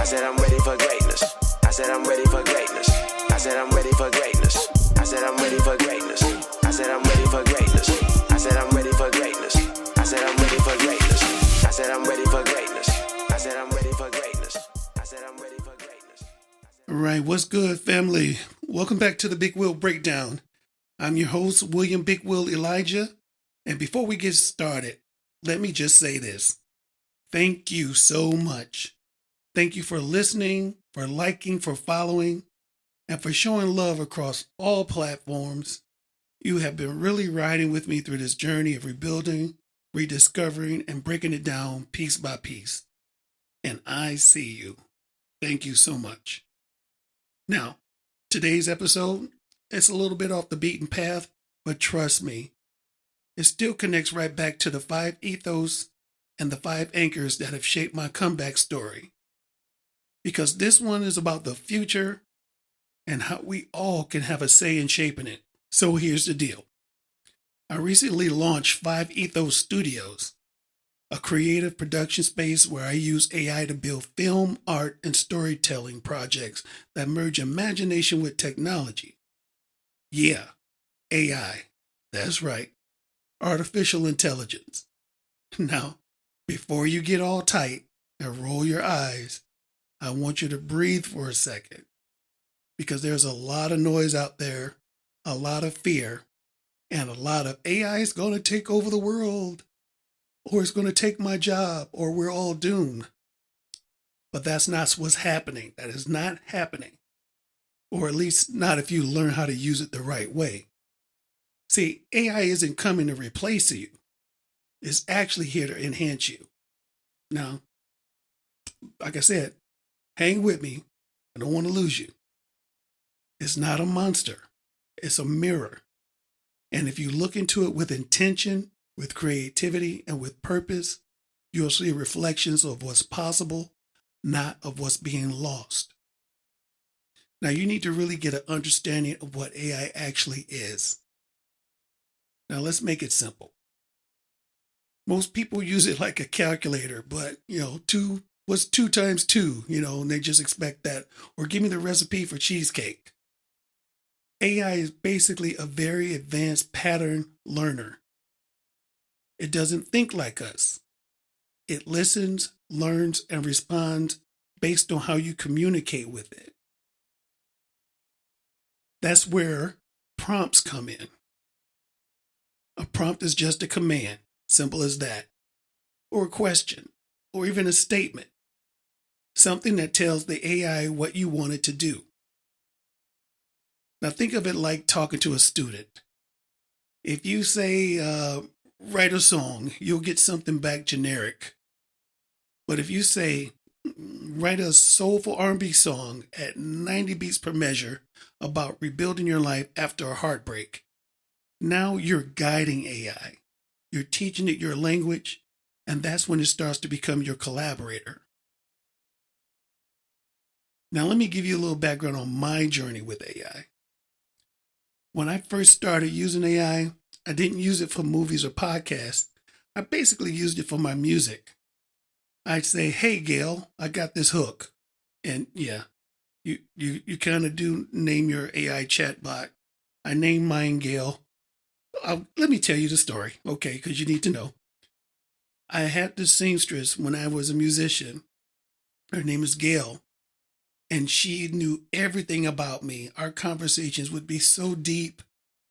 said I'm ready for greatness. I said I'm ready for greatness. I said I'm ready for greatness. I said I'm ready for greatness. I said I'm ready for greatness. I said I'm ready for greatness. I said I'm ready for greatness. I said I'm ready for greatness. I said I'm ready for greatness. I said I'm ready for greatness. All right, what's good, family? Welcome back to the Big Will Breakdown. I'm your host, William Big Will Elijah. And before we get started, let me just say this. Thank you so much. Thank you for listening, for liking, for following, and for showing love across all platforms. You have been really riding with me through this journey of rebuilding, rediscovering, and breaking it down piece by piece. And I see you. Thank you so much. Now, today's episode, it's a little bit off the beaten path, but trust me, it still connects right back to the 5 ethos and the 5 anchors that have shaped my comeback story. Because this one is about the future and how we all can have a say in shaping it. So here's the deal. I recently launched 5 Ethos Studios, a creative production space where I use AI to build film, art, and storytelling projects that merge imagination with technology. Yeah, AI. That's right. Artificial intelligence. Now, before you get all tight and roll your eyes, I want you to breathe for a second, because there's a lot of noise out there, a lot of fear, and a lot of AI is going to take over the world, or it's going to take my job, or we're all doomed. But that's not what's happening. That is not happening. Or at least not if you learn how to use it the right way. See, AI isn't coming to replace you. It's actually here to enhance you. Now, like I said, hang with me. I don't want to lose you. It's not a monster. It's a mirror. And if you look into it with intention, with creativity, and with purpose, you'll see reflections of what's possible, not of what's being lost. Now, you need to really get an understanding of what AI actually is. Now, let's make it simple. Most people use it like a calculator, but, 2 times 2, and they just expect that. Or give me the recipe for cheesecake. AI is basically a very advanced pattern learner. It doesn't think like us. It listens, learns, and responds based on how you communicate with it. That's where prompts come in. A prompt is just a command, simple as that, or a question, or even a statement, something that tells the AI what you want it to do. Now think of it like talking to a student. If you say, write a song, you'll get something back generic. But if you say, write a soulful R&B song at 90 beats per measure about rebuilding your life after a heartbreak, now you're guiding AI. You're teaching it your language, and that's when it starts to become your collaborator. Now let me give you a little background on my journey with AI. When I first started using AI, I didn't use it for movies or podcasts. I basically used it for my music. I'd say, hey, Gail, I got this hook. And yeah, you kind of do name your AI chatbot. I named mine Gail. Let me tell you the story, okay, because you need to know. I had this seamstress when I was a musician. Her name is Gail. And she knew everything about me. Our conversations would be so deep.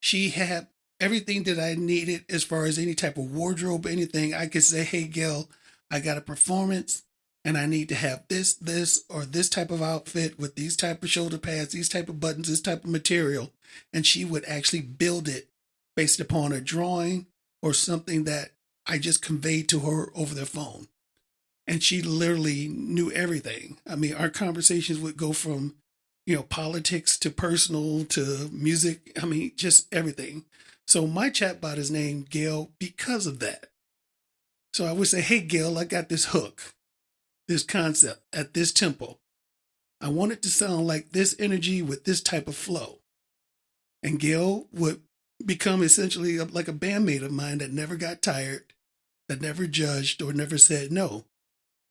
She had everything that I needed as far as any type of wardrobe, anything. I could say, hey, Gail, I got a performance and I need to have this, or this type of outfit with these type of shoulder pads, these type of buttons, this type of material. And she would actually build it based upon a drawing or something that I just conveyed to her over the phone. And she literally knew everything. I mean, our conversations would go from, politics to personal to music. I mean, just everything. So my chatbot is named Gail because of that. So I would say, hey, Gail, I got this hook, this concept at this tempo. I want it to sound like this energy with this type of flow. And Gail would become essentially like a bandmate of mine that never got tired, that never judged or never said no.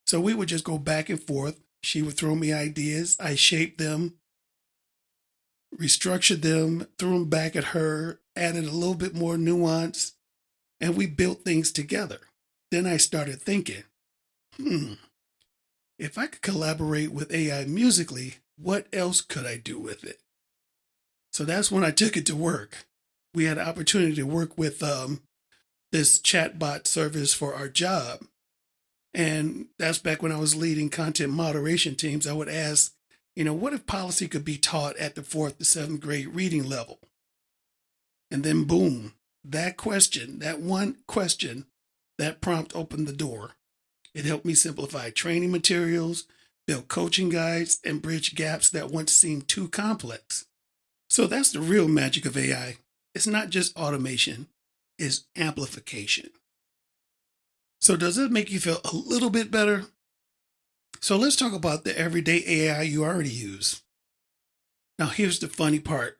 So we would just go back and forth. She would throw me ideas. I shaped them, restructured them, threw them back at her, added a little bit more nuance, and we built things together. Then I started thinking, if I could collaborate with AI musically, what else could I do with it? So that's when I took it to work. We had an opportunity to work with this chatbot service for our job. And that's back when I was leading content moderation teams. I would ask, what if policy could be taught at the 4th to 7th grade reading level? And then boom, that one question, that prompt opened the door. It helped me simplify training materials, build coaching guides, and bridge gaps that once seemed too complex. So that's the real magic of AI. It's not just automation, it's amplification. So does that make you feel a little bit better? So let's talk about the everyday AI you already use. Now here's the funny part.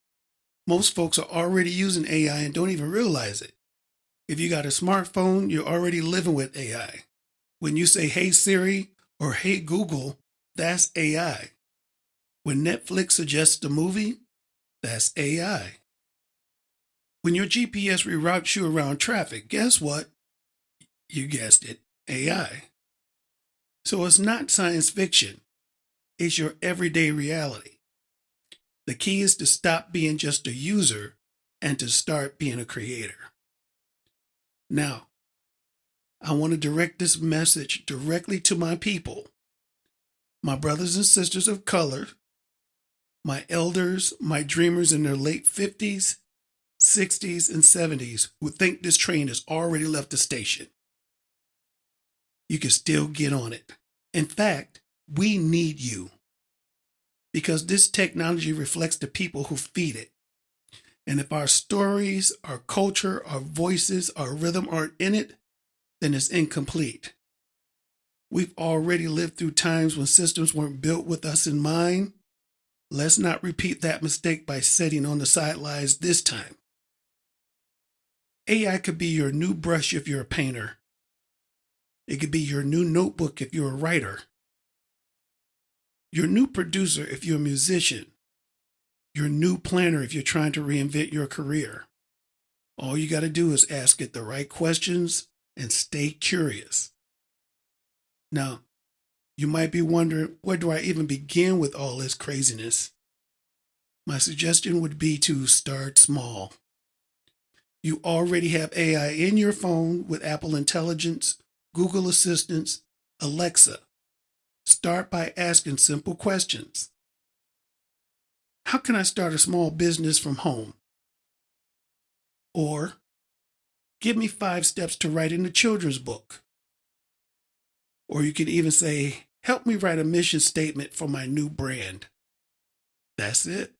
Most folks are already using AI and don't even realize it. If you got a smartphone, you're already living with AI. When you say, "Hey Siri" or "Hey Google," that's AI. When Netflix suggests a movie, that's AI. When your GPS reroutes you around traffic, guess what? You guessed it, AI. So it's not science fiction. It's your everyday reality. The key is to stop being just a user and to start being a creator. Now, I want to direct this message directly to my people, my brothers and sisters of color, my elders, my dreamers in their late 50s, 60s, and 70s who think this train has already left the station. You can still get on it. In fact, we need you because this technology reflects the people who feed it. And if our stories, our culture, our voices, our rhythm aren't in it, then it's incomplete. We've already lived through times when systems weren't built with us in mind. Let's not repeat that mistake by sitting on the sidelines this time. AI could be your new brush if you're a painter. It could be your new notebook if you're a writer. Your new producer if you're a musician. Your new planner if you're trying to reinvent your career. All you got to do is ask it the right questions and stay curious. Now, you might be wondering, where do I even begin with all this craziness? My suggestion would be to start small. You already have AI in your phone with Apple Intelligence, Google Assistants, Alexa. Start by asking simple questions. How can I start a small business from home? Or, give me 5 steps to writing a children's book. Or you can even say, help me write a mission statement for my new brand. That's it.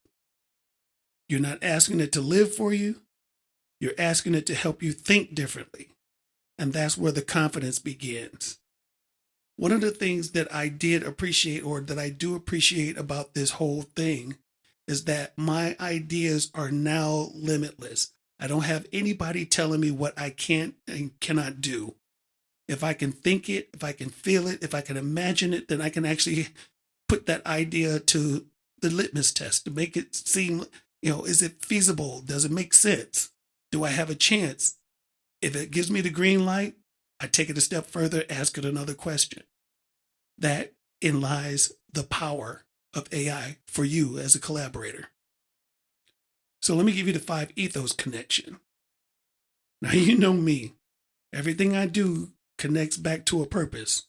You're not asking it to live for you. You're asking it to help you think differently. And that's where the confidence begins. One of the things that I did appreciate, or that I do appreciate about this whole thing, is that my ideas are now limitless. I don't have anybody telling me what I can and cannot do. If I can think it, if I can feel it, if I can imagine it, then I can actually put that idea to the litmus test to make it seem, is it feasible? Does it make sense? Do I have a chance? If it gives me the green light, I take it a step further, ask it another question. That in lies the power of AI for you as a collaborator. So let me give you the 5 ethos connection. Now, you know me. Everything I do connects back to a purpose.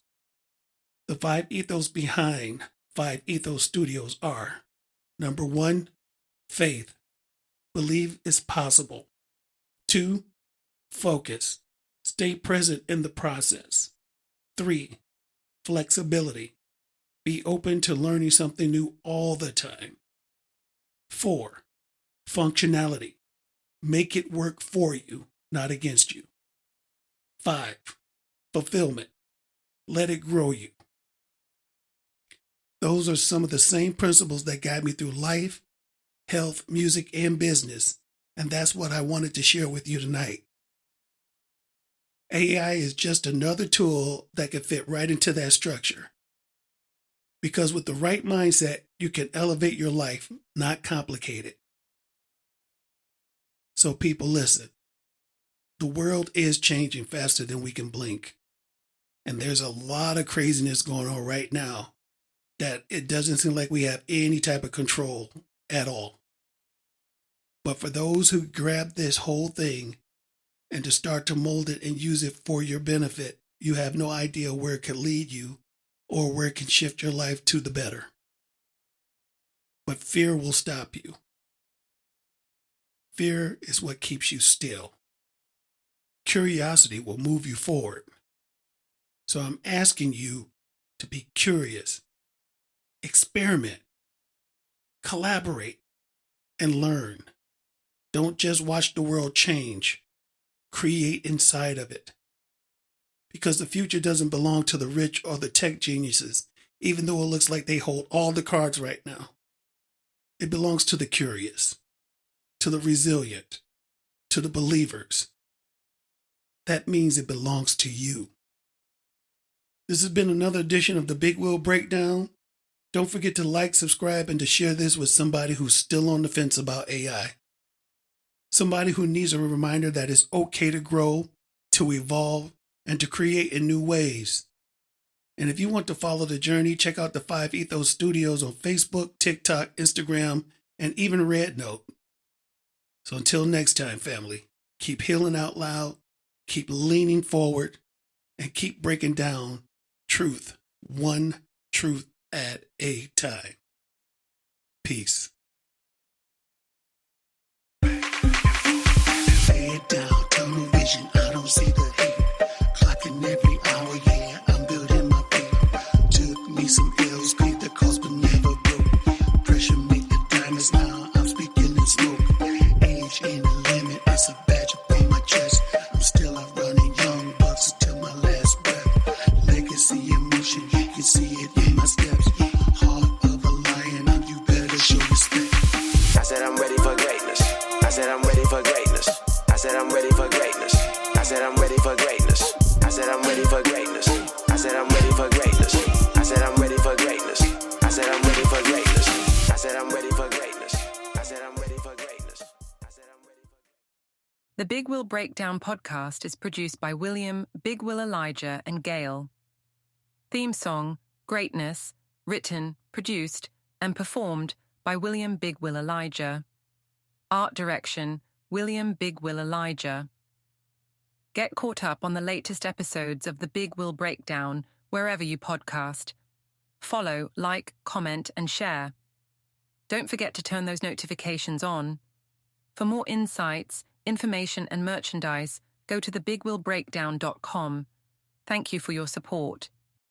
The 5 ethos behind 5 Ethos Studios are: number 1, faith. Believe it's possible. 2, focus. Stay present in the process. 3, flexibility. Be open to learning something new all the time. 4, functionality. Make it work for you, not against you. 5, fulfillment. Let it grow you. Those are some of the same principles that guide me through life, health, music, and business. And that's what I wanted to share with you tonight. AI is just another tool that can fit right into that structure. Because with the right mindset, you can elevate your life, not complicate it. So people, listen. The world is changing faster than we can blink. And there's a lot of craziness going on right now that it doesn't seem like we have any type of control at all. But for those who grab this whole thing and to start to mold it and use it for your benefit, you have no idea where it can lead you or where it can shift your life to the better. But fear will stop you. Fear is what keeps you still. Curiosity will move you forward. So I'm asking you to be curious, experiment, collaborate, and learn. Don't just watch the world change. Create inside of it. Because the future doesn't belong to the rich or the tech geniuses, even though it looks like they hold all the cards right now. It belongs to the curious, to the resilient, to the believers. That means it belongs to you. This has been another edition of the Big Will Breakdown. Don't forget to like, subscribe, and to share this with somebody who's still on the fence about AI. Somebody who needs a reminder that it's okay to grow, to evolve, and to create in new ways. And if you want to follow the journey, check out the 5 Ethos Studios on Facebook, TikTok, Instagram, and even Rednote. So until next time, family, keep healing out loud, keep leaning forward, and keep breaking down truth, one truth at a time. Peace. Lay it down, tunnel vision, I don't see the hate. Clocking every hour, yeah, I'm building my feet. Took me some L's, paid the cost but never broke. Pressure make the diamonds, now I'm speaking in smoke. Age ain't a limit, it's a badge upon my chest. I'm still out running young bucks till my last breath. Legacy in motion, you can see it in my steps. Heart of a lion, and you better show respect. I said I'm ready for greatness. I said I'm ready for greatness. I said I'm ready for greatness. I said I'm ready for greatness. I said I'm ready for greatness. I said I'm ready for greatness. I said I'm ready for greatness. I said I'm ready for greatness. I said I'm ready for greatness. I said I'm ready for greatness. I said I'm ready for The Big Will Breakdown podcast is produced by William, Big Will Elijah, and Gail. Theme song, Greatness, written, produced, and performed by William Big Will Elijah. Art direction, William Big Will Elijah. Get caught up on the latest episodes of The Big Will Breakdown wherever you podcast. Follow, like, comment, and share. Don't forget to turn those notifications on. For more insights, information, and merchandise, go to thebigwillbreakdown.com. Thank you for your support.